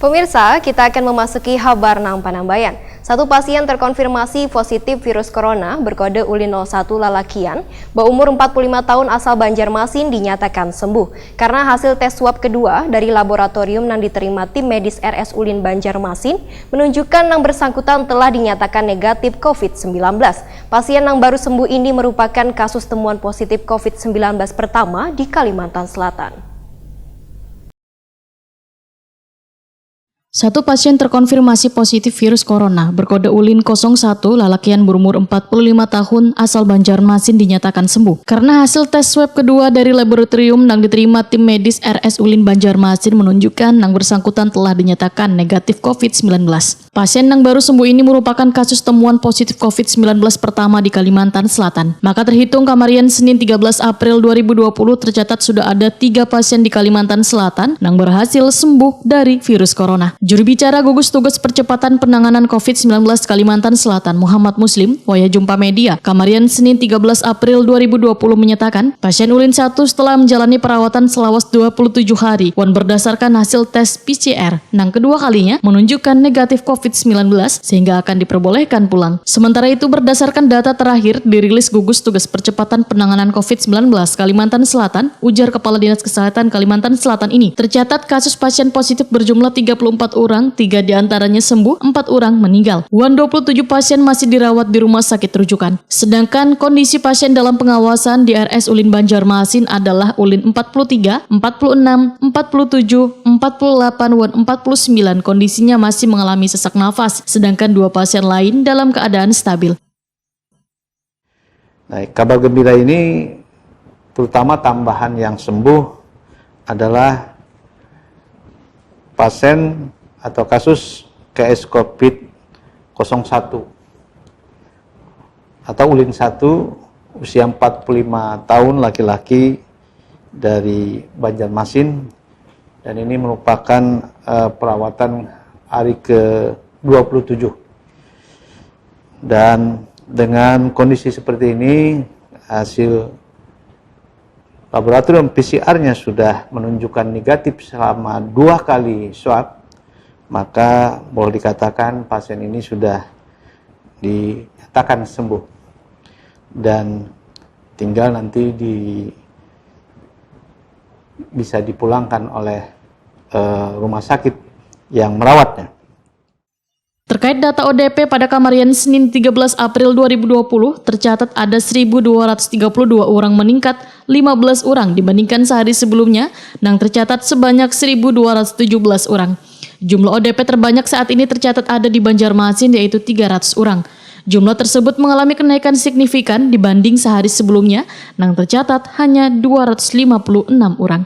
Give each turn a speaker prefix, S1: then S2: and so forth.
S1: Pemirsa, kita akan memasuki kabar Nang Panambayan. Satu pasien terkonfirmasi positif virus corona berkode ULIN01 lalakian, berumur 45 tahun asal Banjarmasin dinyatakan sembuh. Karena hasil tes swab kedua dari laboratorium yang diterima tim medis RS Ulin Banjarmasin menunjukkan yang bersangkutan telah dinyatakan negatif COVID-19. Pasien yang baru sembuh ini merupakan kasus temuan positif COVID-19 pertama di Kalimantan Selatan.
S2: Satu pasien terkonfirmasi positif virus corona berkode ULIN01 lalakian berumur 45 tahun asal Banjarmasin dinyatakan sembuh. Karena hasil tes swab kedua dari laboratorium yang diterima tim medis RS Ulin Banjarmasin menunjukkan yang bersangkutan telah dinyatakan negatif COVID-19. Pasien yang baru sembuh ini merupakan kasus temuan positif COVID-19 pertama di Kalimantan Selatan. Maka terhitung Kamarian Senin 13 April 2020 tercatat sudah ada 3 pasien di Kalimantan Selatan yang berhasil sembuh dari virus corona. Juru bicara gugus tugas percepatan penanganan COVID-19 Kalimantan Selatan Muhammad Muslim, Waya Jumpa Media, Kamarian Senin 13 April 2020 menyatakan, pasien ULIN1 setelah menjalani perawatan selawas 27 hari dan berdasarkan hasil tes PCR, yang kedua kalinya menunjukkan negatif COVID-19 sehingga akan diperbolehkan pulang. Sementara itu berdasarkan data terakhir dirilis gugus tugas percepatan penanganan COVID-19 Kalimantan Selatan, ujar Kepala Dinas Kesehatan Kalimantan Selatan ini, tercatat kasus pasien positif berjumlah 34 orang, 3 diantaranya sembuh, 4 orang meninggal. 27 pasien masih dirawat di rumah sakit rujukan. Sedangkan kondisi pasien dalam pengawasan di RS Ulin Banjarmasin adalah Ulin 43, 46, 47, 48, dan 49 kondisinya masih mengalami sesak nafas, sedangkan 2 pasien lain dalam keadaan stabil.
S3: Nah, kabar gembira ini terutama tambahan yang sembuh adalah pasien atau kasus KS COVID-01 atau ULIN1 usia 45 tahun laki-laki dari Banjarmasin, dan ini merupakan perawatan hari ke-27. Dan dengan kondisi seperti ini, hasil laboratorium PCR-nya sudah menunjukkan negatif selama 2 kali swab, maka boleh dikatakan pasien ini sudah dinyatakan sembuh dan tinggal nanti bisa dipulangkan oleh rumah sakit yang merawatnya.
S2: Terkait data ODP pada Kamarian Senin 13 April 2020, tercatat ada 1.232 orang meningkat 15 orang dibandingkan sehari sebelumnya, dan tercatat sebanyak 1.217 orang. Jumlah ODP terbanyak saat ini tercatat ada di Banjarmasin yaitu 300 orang. Jumlah tersebut mengalami kenaikan signifikan dibanding sehari sebelumnya, yang tercatat hanya 256 orang.